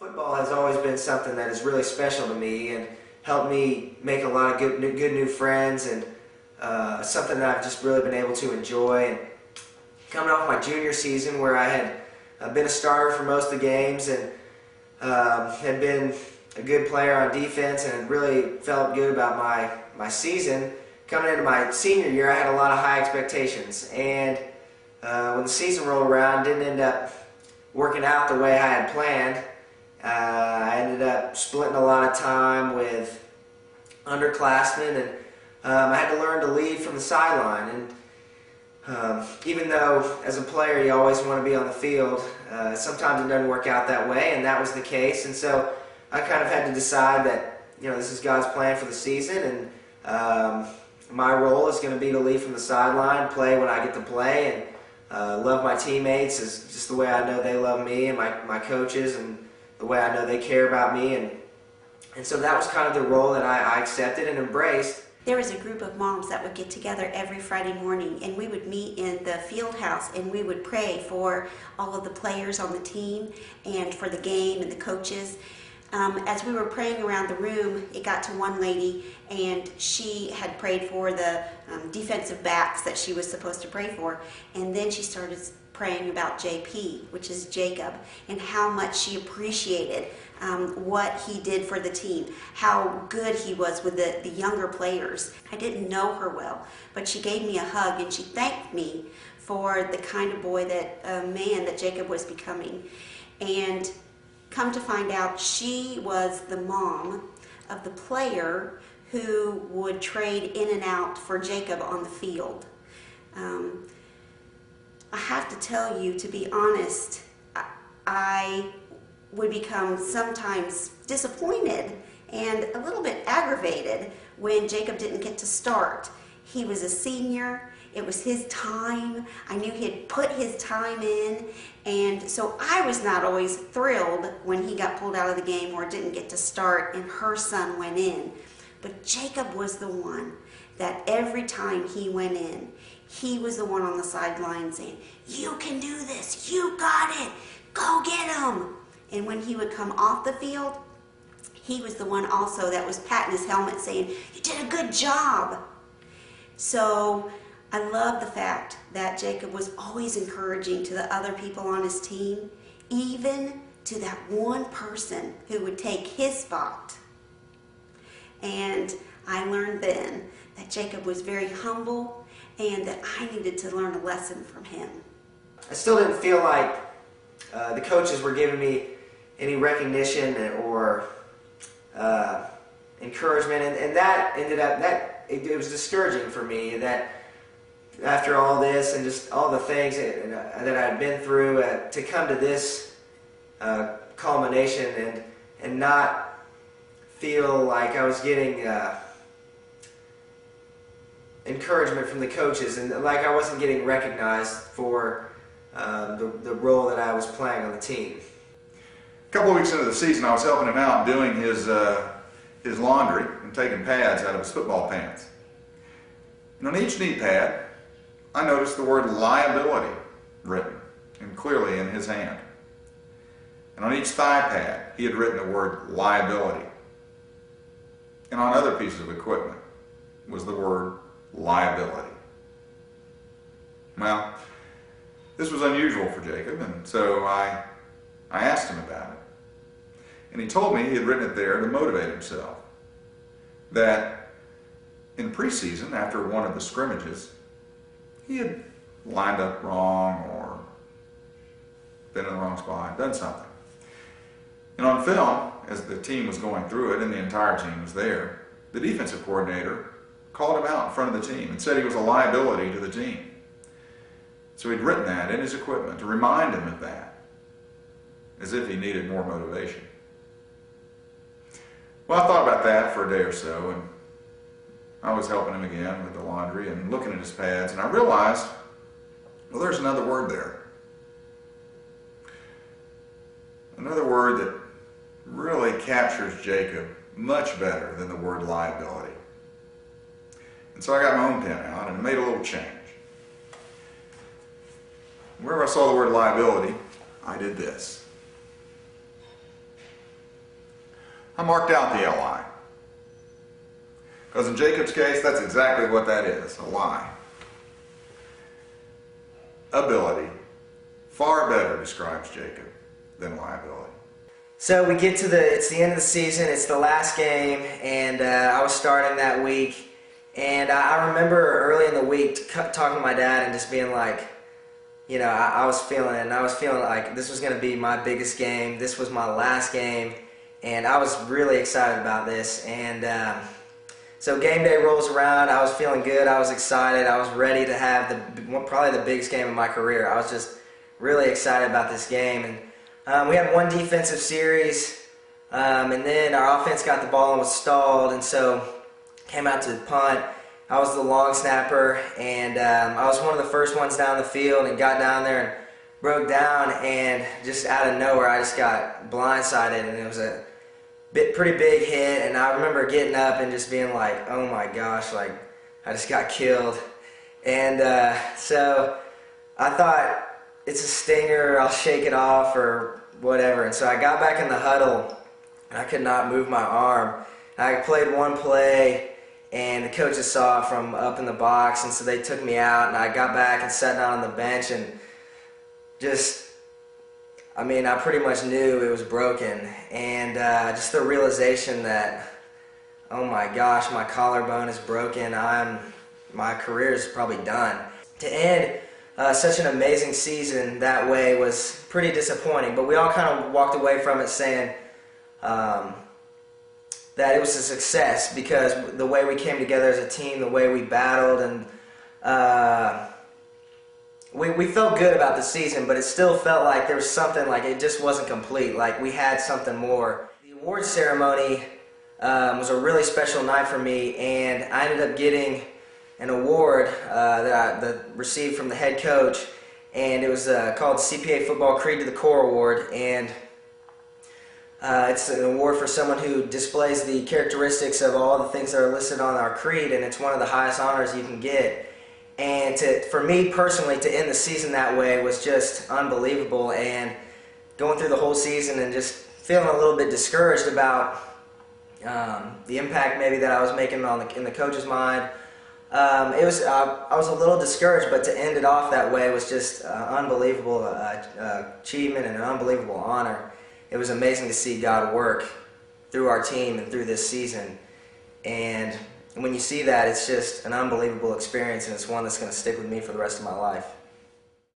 Football has always been something that is really special to me and helped me make a lot of good new friends, and something that I've just really been able to enjoy. And coming off my junior season where I had been a starter for most of the games and had been a good player on defense and really felt good about my season, coming into my senior year I had a lot of high expectations, and when the season rolled around, didn't end up working out the way I had planned. I ended up splitting a lot of time with underclassmen, and I had to learn to lead from the sideline. And even though as a player you always want to be on the field, sometimes it doesn't work out that way, and that was the case. And so I kind of had to decide that, this is God's plan for the season, and my role is going to be to lead from the sideline, play when I get to play, and love my teammates is just the way I know they love me, and my coaches, and the way I know they care about me. And so that was kind of the role that I accepted and embraced. There was a group of moms that would get together every Friday morning, and we would meet in the field house, and we would pray for all of the players on the team and for the game and the coaches. As we were praying around the room, it got to one lady, and she had prayed for the defensive backs that she was supposed to pray for, and then she started praying about JP, which is Jacob, and how much she appreciated what he did for the team, how good he was with the younger players. I didn't know her well, but she gave me a hug and she thanked me for the kind of boy man that Jacob was becoming. And come to find out, she was the mom of the player who would trade in and out for Jacob on the field. I have to tell you, to be honest, I would become sometimes disappointed and a little bit aggravated when Jacob didn't get to start. He was a senior. It was his time. I knew he had put his time in, and so I was not always thrilled when he got pulled out of the game or didn't get to start and her son went in. But Jacob was the one that every time he went in, he was the one on the sideline saying, "You can do this, you got it, go get him." And when he would come off the field, he was the one also that was patting his helmet saying, "You did a good job." So I love the fact that Jacob was always encouraging to the other people on his team, even to that one person who would take his spot. And I learned then that Jacob was very humble and that I needed to learn a lesson from him. I still didn't feel like the coaches were giving me any recognition or encouragement, and that ended up, it was discouraging for me that after all this and just all the things that I'd been through, to come to this culmination and not feel like I was getting encouragement from the coaches, and like I wasn't getting recognized for the role that I was playing on the team. A couple of weeks into the season, I was helping him out doing his laundry and taking pads out of his football pants. And on each knee pad, I noticed the word liability written, and clearly in his hand. And on each thigh pad, he had written the word liability. And on other pieces of equipment was the word liability. Well, this was unusual for Jacob, and so I asked him about it. And he told me he had written it there to motivate himself. That in preseason, after one of the scrimmages, he had lined up wrong or been in the wrong spot, done something. And on film, as the team was going through it and the entire team was there, the defensive coordinator called him out in front of the team and said he was a liability to the team. So he'd written that in his equipment to remind him of that, as if he needed more motivation. Well, I thought about that for a day or so, and I was helping him again with the laundry and looking at his pads, and I realized, well, there's another word there. Another word that really captures Jacob much better than the word liability. And so I got my own pen out and made a little change. Wherever I saw the word liability, I did this. I marked out the L-I. Because in Jacob's case, that's exactly what that is, a lie. Ability far better describes Jacob than liability. So we get to it's the end of the season, it's the last game, and I was starting that week. And I remember early in the week talking to my dad and just being like, you know, I was feeling it, and I was feeling like this was going to be my biggest game. This was my last game, and I was really excited about this. And so game day rolls around. I was feeling good. I was excited. I was ready to have probably the biggest game of my career. I was just really excited about this game. And we had one defensive series, and then our offense got the ball and was stalled, and so came out to the punt. I was the long snapper, and I was one of the first ones down the field and got down there and broke down, and just out of nowhere I just got blindsided, and it was a pretty big hit. And I remember getting up and just being like, oh my gosh, like I just got killed. And so I thought, it's a stinger, I'll shake it off or whatever. And so I got back in the huddle and I could not move my arm. I played one play and the coaches saw it from up in the box, and so they took me out, and I got back and sat down on the bench, and I pretty much knew it was broken. And just the realization that, oh my gosh, my collarbone is broken, my career is probably done. To end such an amazing season that way was pretty disappointing, but we all kind of walked away from it saying that it was a success because the way we came together as a team, the way we battled, and we felt good about the season, but it still felt like there was something, like it just wasn't complete, like we had something more. The awards ceremony was a really special night for me, and I ended up getting an award that I received from the head coach, and it was called CPA Football Creed to the Core Award, and it's an award for someone who displays the characteristics of all the things that are listed on our creed, and it's one of the highest honors you can get. And for me personally, to end the season that way was just unbelievable, and going through the whole season and just feeling a little bit discouraged about the impact maybe that I was making in the coach's mind. I was a little discouraged, but to end it off that way was just unbelievable achievement and an unbelievable honor. It was amazing to see God work through our team and through this season. And when you see that, it's just an unbelievable experience, and it's one that's going to stick with me for the rest of my life.